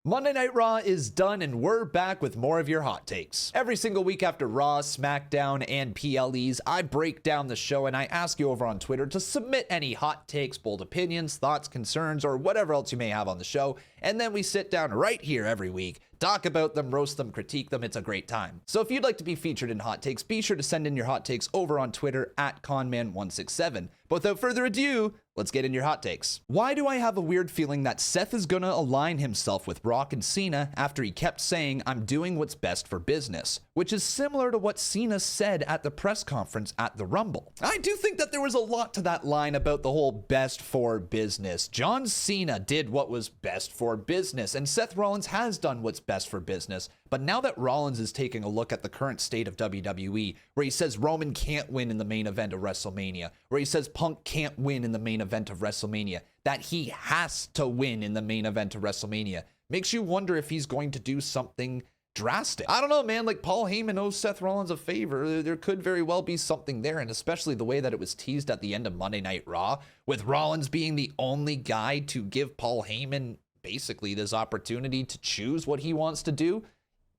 Monday Night Raw is done and we're back with more of your hot takes. Every single week after Raw, SmackDown, and PLEs, I break down the show and I ask you over on Twitter to submit any hot takes, bold opinions, thoughts, concerns, or whatever else you may have on the show. And then we sit down right here every week, talk about them, roast them, critique them. It's a great time. So if you'd like to be featured in hot takes, be sure to send in your hot takes over on Twitter at Conman167. But without further ado, let's get in your hot takes. Why do I have a weird feeling that Seth is gonna align himself with Rock and Cena after he kept saying, "I'm doing what's best for business," which is similar to what Cena said at the press conference at the Rumble. I do think that there was a lot to that line about the whole best for business. John Cena did what was best for business, and Seth Rollins has done what's best for business. But now that Rollins is taking a look at the current state of WWE, where he says Roman can't win in the main event of WrestleMania, where he says Punk can't win in the main event of WrestleMania, that he has to win in the main event of WrestleMania, makes you wonder if he's going to do something drastic. I don't know, man. Like, Paul Heyman owes Seth Rollins a favor. There could very well be something there, and especially the way that it was teased at the end of Monday Night Raw, with Rollins being the only guy to give Paul Heyman basically this opportunity to choose what he wants to do.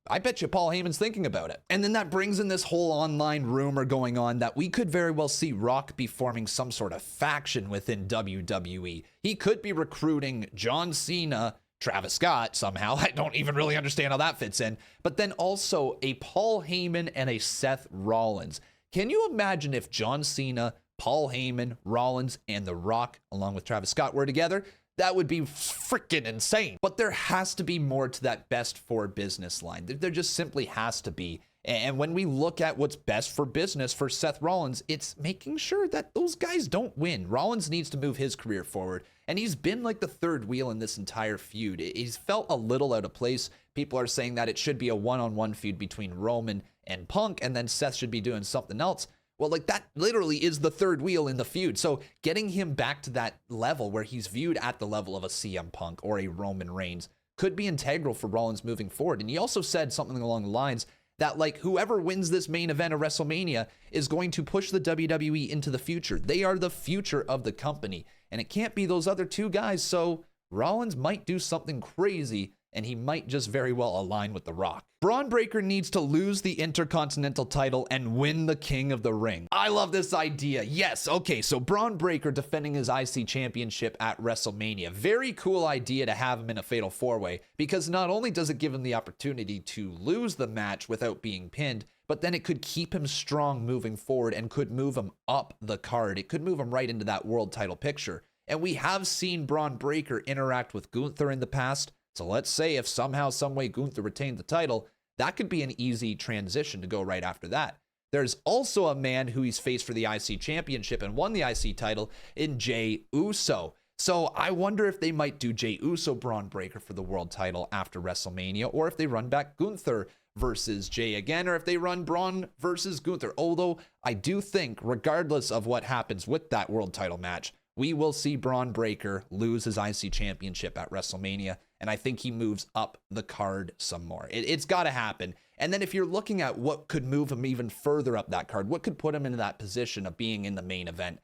I bet you Paul Heyman's thinking about it. And then that brings in this whole online rumor going on that we could very well see Rock be forming some sort of faction within WWE. He could be recruiting John Cena, Travis Scott somehow. I don't even really understand how that fits in. But then also a Paul Heyman and a Seth Rollins. Can you imagine if John Cena, Paul Heyman, Rollins, and The Rock, along with Travis Scott, were together? That would be freaking insane. But there has to be more to that best for business line. There just simply has to be. And when we look at what's best for business for Seth Rollins, it's making sure that those guys don't win. Rollins needs to move his career forward. And he's been like the third wheel in this entire feud. He's felt a little out of place. People are saying that it should be a one-on-one feud between Roman and Punk, and then Seth should be doing something else. Well, like, that literally is the third wheel in the feud. So getting him back to that level where he's viewed at the level of a CM Punk or a Roman Reigns could be integral for Rollins moving forward. And he also said something along the lines that, like, whoever wins this main event of WrestleMania is going to push the WWE into the future. They are the future of the company, and it can't be those other two guys. So Rollins might do something crazy, and he might just very well align with The Rock. Bron Breaker needs to lose the Intercontinental title and win the King of the Ring. I love this idea. Yes, okay, so Bron Breaker defending his IC championship at WrestleMania. Very cool idea to have him in a fatal four-way, because not only does it give him the opportunity to lose the match without being pinned, but then it could keep him strong moving forward and could move him up the card. It could move him right into that world title picture. And we have seen Bron Breaker interact with Gunther in the past. So let's say if somehow, some way Gunther retained the title, that could be an easy transition to go right after that. There's also a man who he's faced for the IC championship and won the IC title in Jey Uso. So I wonder if they might do Jey Uso Bron Breaker for the world title after WrestleMania, or if they run back Gunther versus Jey again, or if they run Braun versus Gunther. Although I do think, regardless of what happens with that world title match, we will see Bron Breaker lose his IC championship at WrestleMania, and I think he moves up the card some more. It's got to happen. And then if you're looking at what could move him even further up that card, what could put him into that position of being in the main event,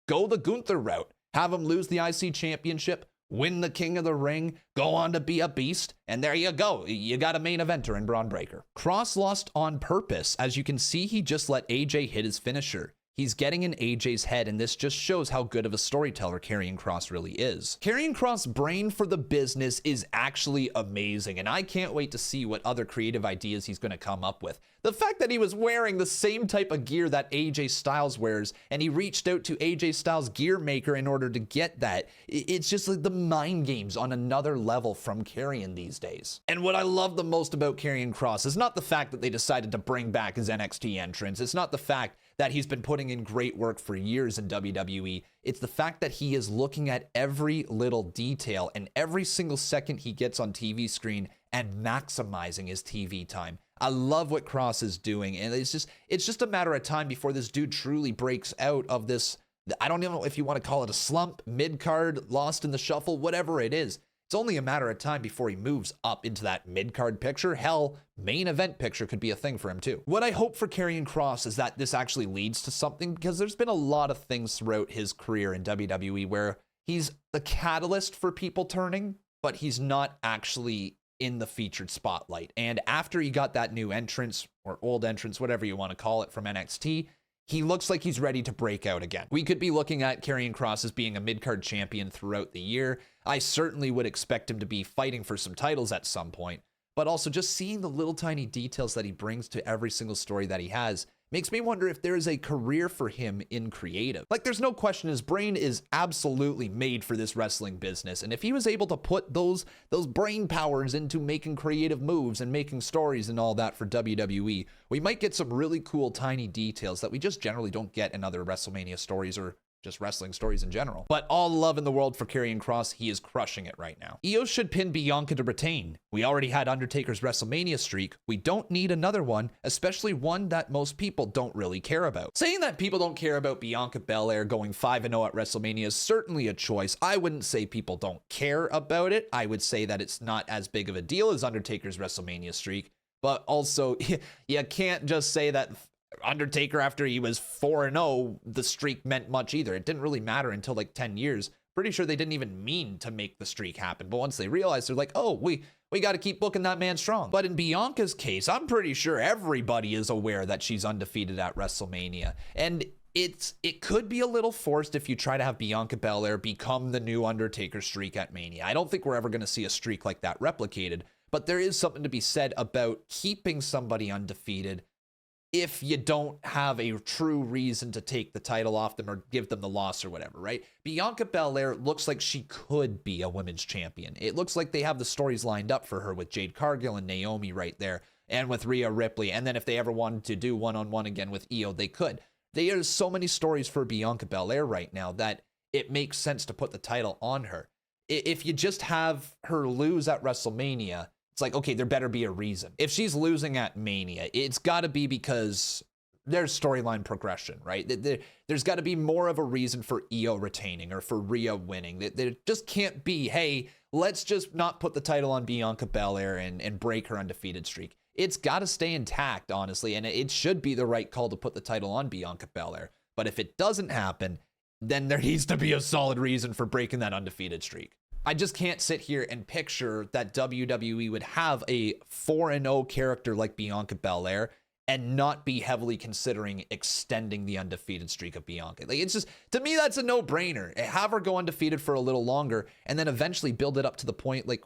go the Gunther route. Have him lose the IC championship, win the King of the Ring, go on to be a beast, and there you go. You got a main eventer in Bron Breaker. Kross lost on purpose. As you can see, he just let AJ hit his finisher. He's getting in AJ's head, and this just shows how good of a storyteller Karrion Kross really is. Karrion Kross' brain for the business is actually amazing, and I can't wait to see what other creative ideas he's going to come up with. The fact that he was wearing the same type of gear that AJ Styles wears, and he reached out to AJ Styles' gear maker in order to get that, it's just like the mind games on another level from Karrion these days. And what I love the most about Karrion Kross is not the fact that they decided to bring back his NXT entrance. It's not the fact that he's been putting in great work for years in WWE. It's the fact that he is looking at every little detail and every single second he gets on TV screen and maximizing his TV time. I love what Kross is doing, and it's just a matter of time before this dude truly breaks out of this, I don't even know if you want to call it a slump, mid-card, lost in the shuffle, whatever it is. It's only a matter of time before he moves up into that mid-card picture. Hell, main event picture could be a thing for him too. What I hope for Karrion Kross is that this actually leads to something, because there's been a lot of things throughout his career in WWE where he's the catalyst for people turning, but he's not actually in the featured spotlight. And after he got that new entrance or old entrance, whatever you want to call it, from NXT, he looks like he's ready to break out again. We could be looking at Karrion Kross as being a mid-card champion throughout the year. I certainly would expect him to be fighting for some titles at some point, but also just seeing the little tiny details that he brings to every single story that he has makes me wonder if there is a career for him in creative. Like, there's no question his brain is absolutely made for this wrestling business, and if he was able to put those brain powers into making creative moves and making stories and all that for WWE, we might get some really cool tiny details that we just generally don't get in other WrestleMania stories or just wrestling stories in general. But all love in the world for Karrion Kross. He is crushing it right now. Io should pin Bianca to retain. We already had Undertaker's WrestleMania streak. We don't need another one, especially one that most people don't really care about. Saying that people don't care about Bianca Belair going 5-0 at WrestleMania is certainly a choice. I wouldn't say people don't care about it. I would say that it's not as big of a deal as Undertaker's WrestleMania streak. But also, you can't just say that Undertaker, after he was 4-0, the streak meant much either. It didn't really matter until like 10 years. Pretty sure they didn't even mean to make the streak happen. But once they realized, they're like, oh, we got to keep booking that man strong. But in Bianca's case, I'm pretty sure everybody is aware that she's undefeated at WrestleMania. And it could be a little forced if you try to have Bianca Belair become the new Undertaker streak at Mania. I don't think we're ever going to see a streak like that replicated. But there is something to be said about keeping somebody undefeated if you don't have a true reason to take the title off them or give them the loss or whatever, right? Bianca Belair looks like she could be a women's champion. It looks like they have the stories lined up for her with Jade Cargill and Naomi right there, and with Rhea Ripley. And then if they ever wanted to do one-on-one again with Io, they could. There are so many stories for Bianca Belair right now that it makes sense to put the title on her. If you just have her lose at WrestleMania, it's like, okay, there better be a reason. If she's losing at Mania, it's got to be because there's storyline progression, right? There's got to be more of a reason for Io retaining or for Rhea winning. There just can't be, hey, let's just not put the title on Bianca Belair and break her undefeated streak. It's got to stay intact, honestly, and it should be the right call to put the title on Bianca Belair. But if it doesn't happen, then there needs to be a solid reason for breaking that undefeated streak. I just can't sit here and picture that WWE would have a 4-0 character like Bianca Belair and not be heavily considering extending the undefeated streak of Bianca. Like, it's just, to me, that's a no-brainer. Have her go undefeated for a little longer and then eventually build it up to the point, like,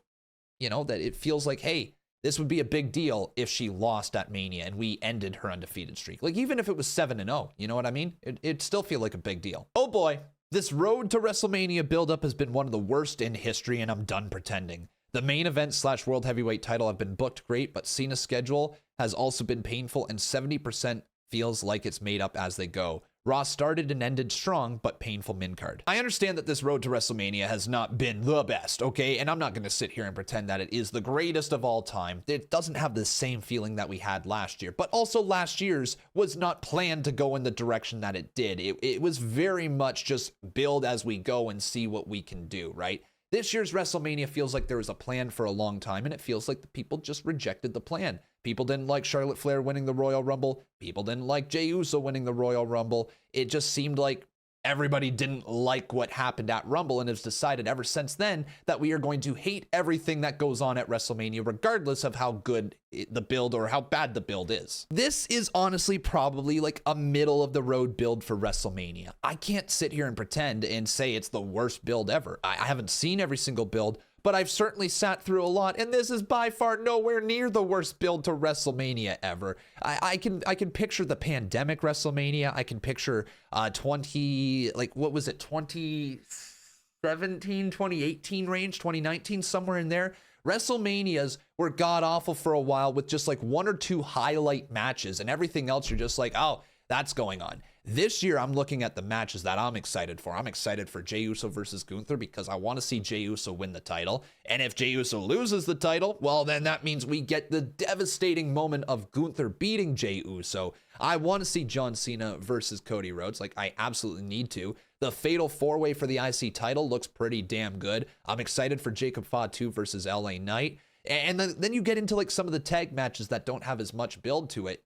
you know, that it feels like, hey, this would be a big deal if she lost at Mania and we ended her undefeated streak. Like, even if it was 7-0, you know what I mean? It'd still feel like a big deal. Oh boy. This road to WrestleMania buildup has been one of the worst in history, and I'm done pretending. The main event / World Heavyweight title have been booked great, but Cena's schedule has also been painful, and 70% feels like it's made up as they go. Raw started and ended strong, but painful mid-card. I understand that this road to WrestleMania has not been the best, okay? And I'm not going to sit here and pretend that it is the greatest of all time. It doesn't have the same feeling that we had last year, but also last year's was not planned to go in the direction that it did. It was very much just build as we go and see what we can do, right? This year's WrestleMania feels like there was a plan for a long time, and it feels like the people just rejected the plan. People didn't like Charlotte Flair winning the Royal Rumble. People didn't like Jey Uso winning the Royal Rumble. It just seemed like everybody didn't like what happened at Rumble, and has decided ever since then that we are going to hate everything that goes on at WrestleMania, regardless of how good the build or how bad the build is. This is honestly probably like a middle of the road build for WrestleMania. I can't sit here and pretend and say it's the worst build ever. I haven't seen every single build, but I've certainly sat through a lot, and this is by far nowhere near the worst build to WrestleMania ever. I can picture the pandemic WrestleMania. I can picture 2017, 2018 range, 2019, somewhere in there. WrestleManias were god-awful for a while with just like 1 or 2 highlight matches, and everything else you're just like, oh, that's going on. This year, I'm looking at the matches that I'm excited for. I'm excited for Jey Uso versus Gunther because I want to see Jey Uso win the title. And if Jey Uso loses the title, well, then that means we get the devastating moment of Gunther beating Jey Uso. I want to see John Cena versus Cody Rhodes. Like, I absolutely need to. The Fatal 4-Way for the IC title looks pretty damn good. I'm excited for Jacob Fatu versus LA Knight. And then you get into like some of the tag matches that don't have as much build to it.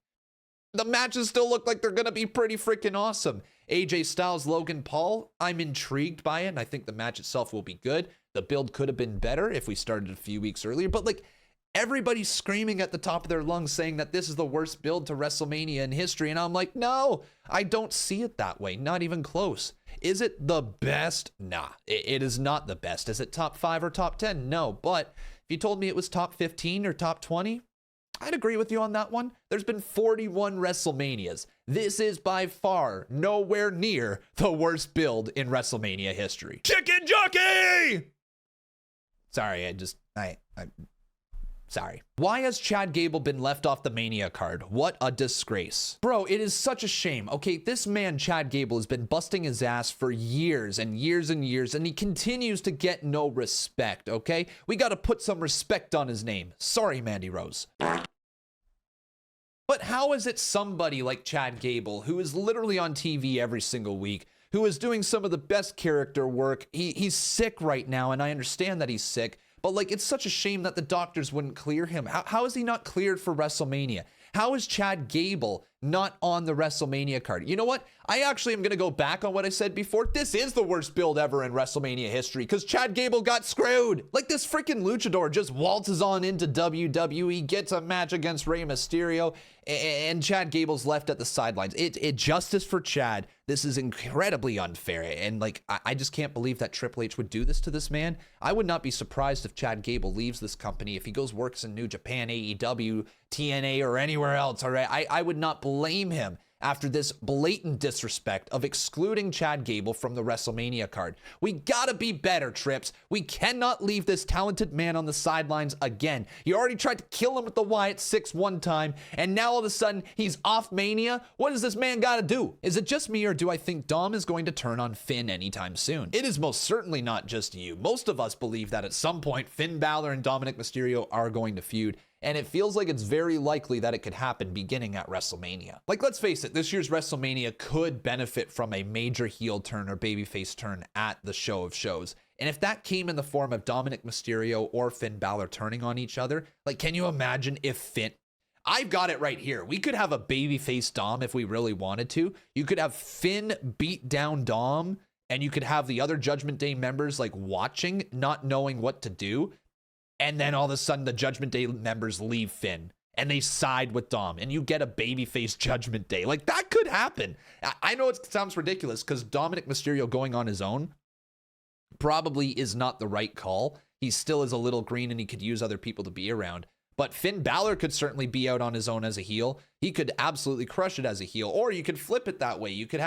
The matches still look like they're going to be pretty freaking awesome. AJ Styles, Logan Paul, I'm intrigued by it, and I think the match itself will be good. The build could have been better if we started a few weeks earlier, but like, everybody's screaming at the top of their lungs saying that this is the worst build to WrestleMania in history. And I'm like, no, I don't see it that way. Not even close. Is it the best? Nah, it is not the best. Is it top 5 or top 10? No, but if you told me it was top 15 or top 20, I'd agree with you on that one. There's been 41 WrestleManias. This is by far nowhere near the worst build in WrestleMania history. Chicken jockey! Sorry, sorry. Why has Chad Gable been left off the Mania card? What a disgrace. Bro, it is such a shame. Okay, this man, Chad Gable, has been busting his ass for years and years and years, and he continues to get no respect, okay? We gotta put some respect on his name. Sorry, Mandy Rose. But how is it somebody like Chad Gable, who is literally on TV every single week, who is doing some of the best character work, he's sick right now, and I understand that he's sick, but like, it's such a shame that the doctors wouldn't clear him. How is he not cleared for WrestleMania? How is Chad Gable not on the WrestleMania card? You know what? I actually am going to go back on what I said before. This is the worst build ever in WrestleMania history because Chad Gable got screwed. Like, this freaking luchador just waltzes on into WWE, gets a match against Rey Mysterio, and Chad Gable's left at the sidelines. Justice for Chad. This is incredibly unfair. And like, I just can't believe that Triple H would do this to this man. I would not be surprised if Chad Gable leaves this company, if he goes works in New Japan, AEW, TNA, or anywhere else. All right. I would not blame him after this blatant disrespect of excluding Chad Gable from the WrestleMania card. We gotta be better, Trips. We cannot leave this talented man on the sidelines again. You already tried to kill him with the Wyatt 6 one time, and now all of a sudden he's off Mania. What does this man gotta do? Is it just me, or do I think Dom is going to turn on Finn anytime soon? It is most certainly not just you. Most of us believe that at some point Finn Balor and Dominic Mysterio are going to feud, and it feels like it's very likely that it could happen beginning at WrestleMania. Like, let's face it, this year's WrestleMania could benefit from a major heel turn or babyface turn at the show of shows. And if that came in the form of Dominic Mysterio or Finn Balor turning on each other, like, can you imagine if Finn... I've got it right here. We could have a babyface Dom if we really wanted to. You could have Finn beat down Dom, and you could have the other Judgment Day members, like, watching, not knowing what to do. And then all of a sudden, the Judgment Day members leave Finn and they side with Dom, and you get a babyface Judgment Day. Like, that could happen. I know it sounds ridiculous because Dominic Mysterio going on his own probably is not the right call. He still is a little green and he could use other people to be around. But Finn Balor could certainly be out on his own as a heel. He could absolutely crush it as a heel. Or you could flip it that way. You could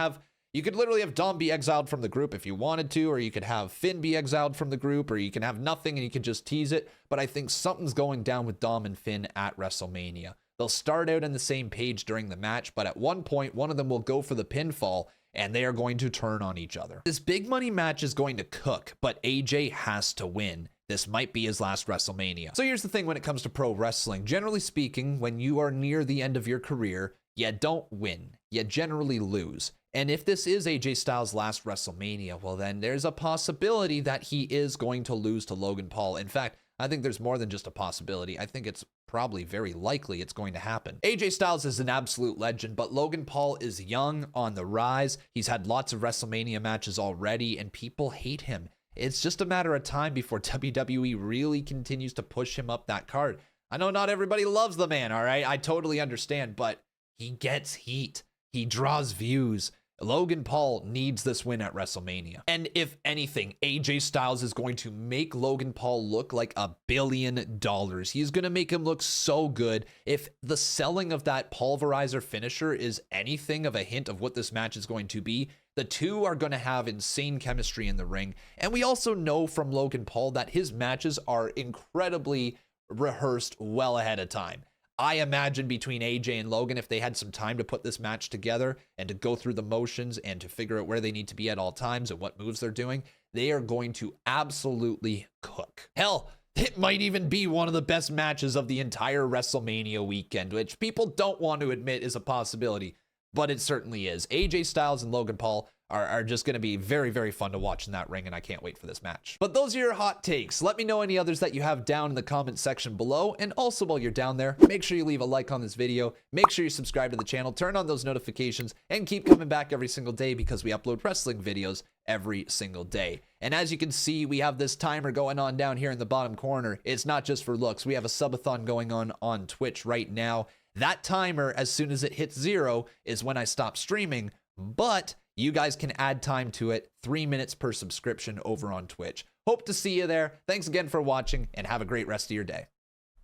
literally have Dom be exiled from the group if you wanted to, or you could have Finn be exiled from the group, or you can have nothing and you can just tease it. But I think something's going down with Dom and Finn at WrestleMania. They'll start out on the same page during the match, but at one point, one of them will go for the pinfall, and they are going to turn on each other. This big money match is going to cook, but AJ has to win. This might be his last WrestleMania. So here's the thing when it comes to pro wrestling. Generally speaking, when you are near the end of your career, you don't win. You generally lose. And if this is AJ Styles' last WrestleMania, well then there's a possibility that he is going to lose to Logan Paul. In fact, I think there's more than just a possibility. I think it's probably very likely it's going to happen. AJ Styles is an absolute legend, but Logan Paul is young, on the rise. He's had lots of WrestleMania matches already, and people hate him. It's just a matter of time before WWE really continues to push him up that card. I know not everybody loves the man, all right? I totally understand, but he gets heat. He draws views. Logan Paul needs this win at WrestleMania. And if anything, AJ Styles is going to make Logan Paul look like $1 billion. He's going to make him look so good. If the selling of that pulverizer finisher is anything of a hint of what this match is going to be, the two are going to have insane chemistry in the ring. And we also know from Logan Paul that his matches are incredibly rehearsed well ahead of time. I imagine between AJ and Logan, if they had some time to put this match together and to go through the motions and to figure out where they need to be at all times and what moves they're doing, they are going to absolutely cook. Hell, it might even be one of the best matches of the entire WrestleMania weekend, which people don't want to admit is a possibility, but it certainly is. AJ Styles and Logan Paul are just going to be very, very fun to watch in that ring, and I can't wait for this match. But those are your hot takes. Let me know any others that you have down in the comment section below, and also while you're down there, make sure you leave a like on this video, make sure you subscribe to the channel, turn on those notifications, and keep coming back every single day because we upload wrestling videos every single day. And as you can see, we have this timer going on down here in the bottom corner. It's not just for looks. We have a subathon going on Twitch right now. That timer, as soon as it hits 0, is when I stop streaming, but you guys can add time to it, 3 minutes per subscription over on Twitch. Hope to see you there. Thanks again for watching, and have a great rest of your day.